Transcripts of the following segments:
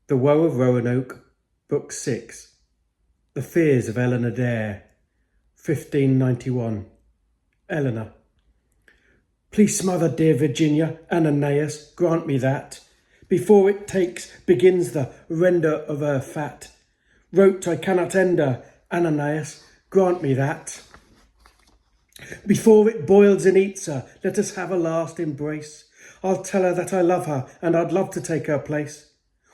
The Woe of Roanoke, Book 6. The Fears of Eleanor Dare, 1591. Eleanor. Please smother dear Virginia, Ananias, grant me that. Before it begins the render of her fat. Wrote I cannot end her, Ananias, grant me that. Before it boils and eats her, let us have a last embrace. I'll tell her that I love her, and I'd love to take her place.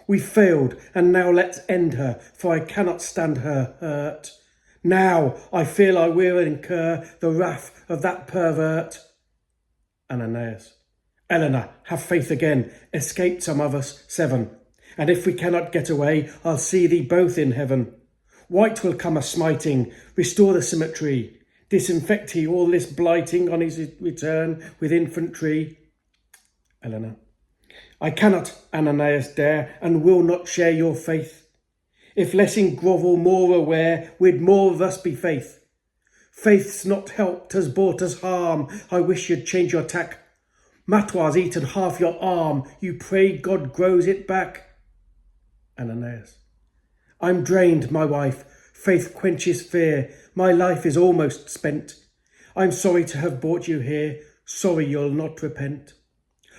We failed, and now let's end her, for I cannot stand her hurt. Now I feel I will incur the wrath of that pervert. Ananias. Eleanor, have faith again, escaped some of us 7. And if we cannot get away, I'll see thee both in heaven. White will come a smiting, restore the symmetry, disinfect he all this blighting on his return with infantry. Eleanor. I cannot, Ananias, dare, and will not share your faith. If less in grovel, more aware, we'd more of us be faith. Faith's not helped, has brought us harm. I wish you'd change your tack. Matoir's eaten half your arm. You pray God grows it back. Ananias. I'm drained, my wife. Faith quenches fear. My life is almost spent. I'm sorry to have brought you here. Sorry you'll not repent.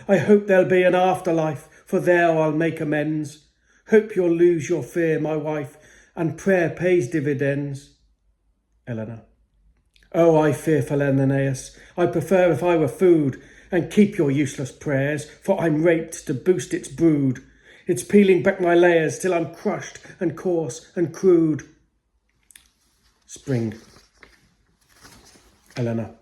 I hope there'll be an afterlife, for there I'll make amends. Hope you'll lose your fear, my wife, and prayer pays dividends. Eleanor. Oh, I fearful Ananias, I prefer if I were food, and keep your useless prayers, for I'm raped to boost its brood. It's peeling back my layers till I'm crushed and coarse and crude. Spring. Eleanor.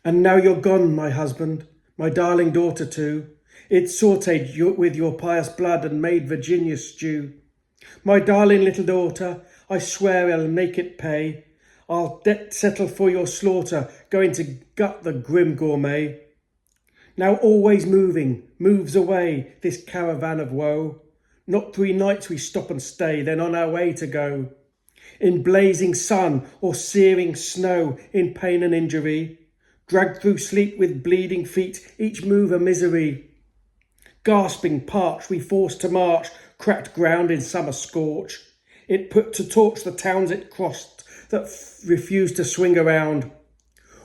And now you're gone, my husband, my darling daughter too. It's sautéed with your pious blood and made Virginia stew. My darling little daughter, I swear I'll make it pay. I'll debt settle for your slaughter, going to gut the grim gourmet. Now always moving, moves away, this caravan of woe. Not 3 nights we stop and stay, then on our way to go. In blazing sun or searing snow, in pain and injury. Dragged through sleep with bleeding feet, each move a misery. Gasping, parched, we forced to march, cracked ground in summer scorch. It put to torch the towns it crossed, that refused to swing around.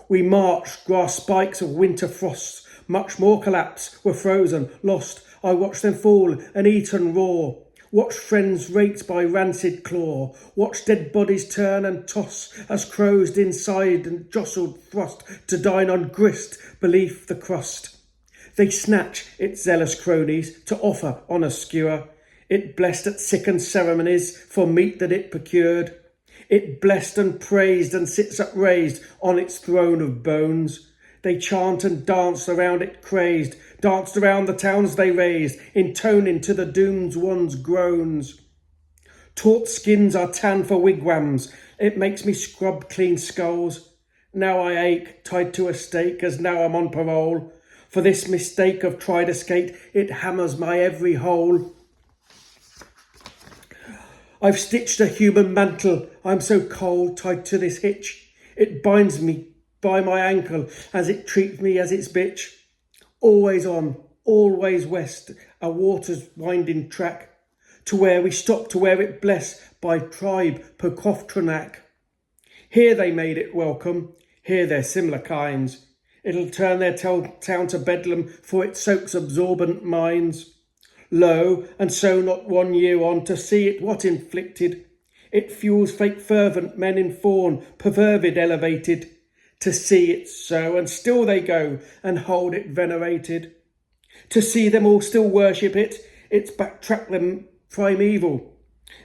We marched, grasped spikes of winter frosts, much more collapse, were frozen, lost. I watched them fall and eat and roar. Watched friends raked by rancid claw, watched dead bodies turn and toss as crows inside and jostled thrust to dine on grist beneath the crust. They snatch its zealous cronies to offer on a skewer. It blessed at sickened ceremonies for meat that it procured. It blessed and praised and sits upraised on its throne of bones. They chant and dance around it crazed, danced around the towns they raised, intoning to the doomed one's groans. Taut skins are tanned for wigwams, it makes me scrub clean skulls. Now I ache, tied to a stake, as now I'm on parole. For this mistake of tried escape, it hammers my every hole. I've stitched a human mantle, I'm so cold, tied to this hitch. It binds me by my ankle as it treats me as its bitch. Always on, always west, a water's winding track, to where we stop, to where it bless by tribe Pocoftronac. Here they made it welcome, here their similar kinds. It'll turn their town to bedlam, for it soaks absorbent minds. Lo, and so not 1 year on, to see it what inflicted. It fuels fake fervent men in fawn, perverted elevated. To see it so, and still they go and hold it venerated. To see them all still worship it, it's backtracked them primeval.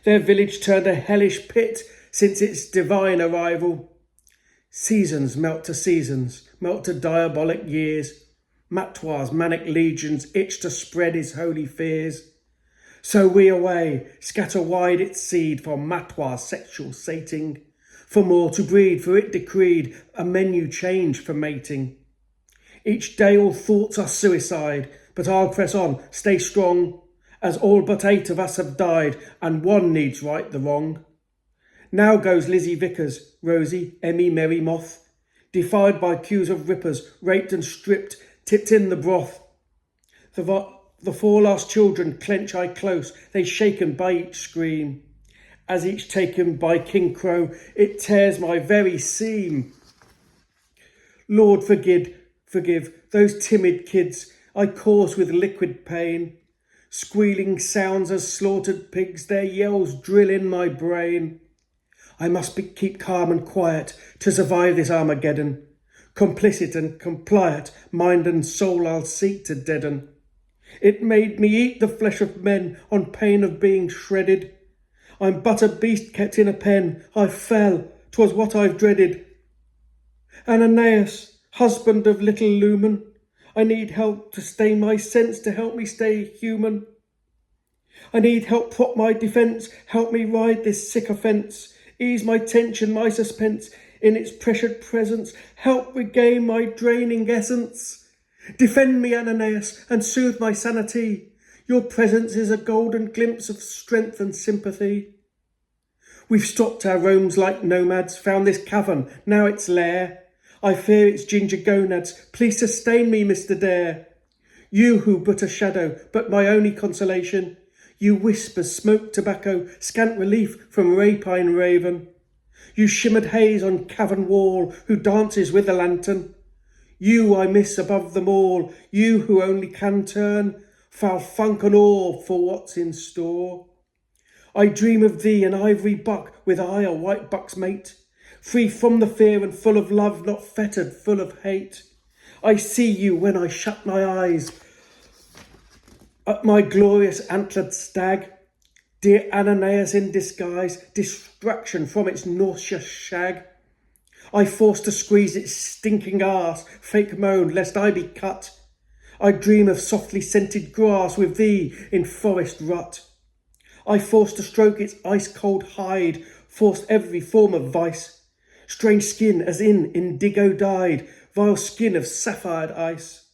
Their village turned a hellish pit since its divine arrival. Seasons melt to diabolic years. Matoir's manic legions itch to spread his holy fears. So we away, scatter wide its seed for Matoir's sexual sating. For more to breed, for it decreed a menu change for mating. Each day all thoughts are suicide, but I'll press on, stay strong, as all but 8 of us have died, and 1 needs right the wrong. Now goes Lizzie Vickers, Rosie, Emmy, Merry Moth, defied by queues of rippers, raped and stripped, tipped in the broth. The The four last children clench I close, they shaken by each scream. As each taken by King Crow, it tears my very seam. Lord, forgive those timid kids I cause with liquid pain. Squealing sounds as slaughtered pigs, their yells drill in my brain. I must keep calm and quiet to survive this Armageddon. Complicit and compliant, mind and soul I'll seek to deaden. It made me eat the flesh of men on pain of being shredded. I'm but a beast kept in a pen. I fell, 'twas what I've dreaded. Ananias, husband of little Lumen, I need help to stay my sense, to help me stay human. I need help prop my defence, help me ride this sick offence, ease my tension, my suspense in its pressured presence, help regain my draining essence. Defend me, Ananias, and soothe my sanity. Your presence is a golden glimpse of strength and sympathy. We've stopped our roams like nomads, found this cavern, now its lair. I fear its ginger gonads, please sustain me, Mr. Dare. You who but a shadow, but my only consolation. You whispers, smoke, tobacco, scant relief from rapine raven. You shimmered haze on cavern wall, who dances with the lantern. You I miss above them all, you who only can turn foul funk and awe for what's in store. I dream of thee, an ivory buck, with I a white buck's mate, free from the fear and full of love, not fettered, full of hate. I see you when I shut my eyes, at my glorious antlered stag, dear Ananias in disguise, distraction from its nauseous shag. I force to squeeze its stinking arse, fake moan, lest I be cut. I dream of softly scented grass with thee in forest rut. I force to stroke its ice-cold hide, force every form of vice. Strange skin as in indigo dyed, vile skin of sapphired ice.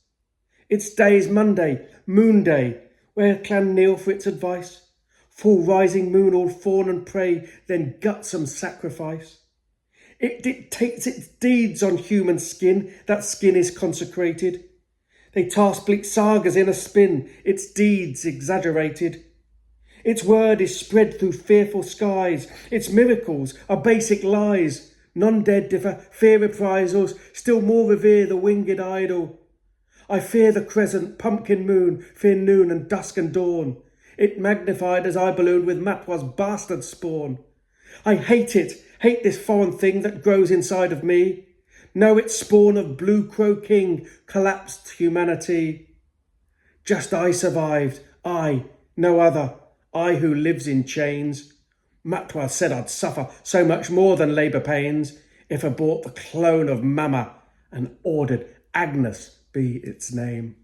Its day is Monday, moon day, where clan kneel for its advice. Full rising moon, all fawn and prey, then gutsome sacrifice. It dictates its deeds on human skin, that skin is consecrated. They task bleak sagas in a spin, its deeds exaggerated. Its word is spread through fearful skies, its miracles are basic lies. None dead differ, fear reprisals, still more revere the winged idol. I fear the crescent, pumpkin moon, fear noon and dusk and dawn. It magnified as I ballooned with Matwa's bastard spawn. I hate it, hate this foreign thing that grows inside of me. Know its spawn of Blue Crow King, collapsed humanity. Just I survived, I, no other, I who lives in chains. Matwa said I'd suffer so much more than labour pains if I bought the clone of Mama and ordered Agnes be its name.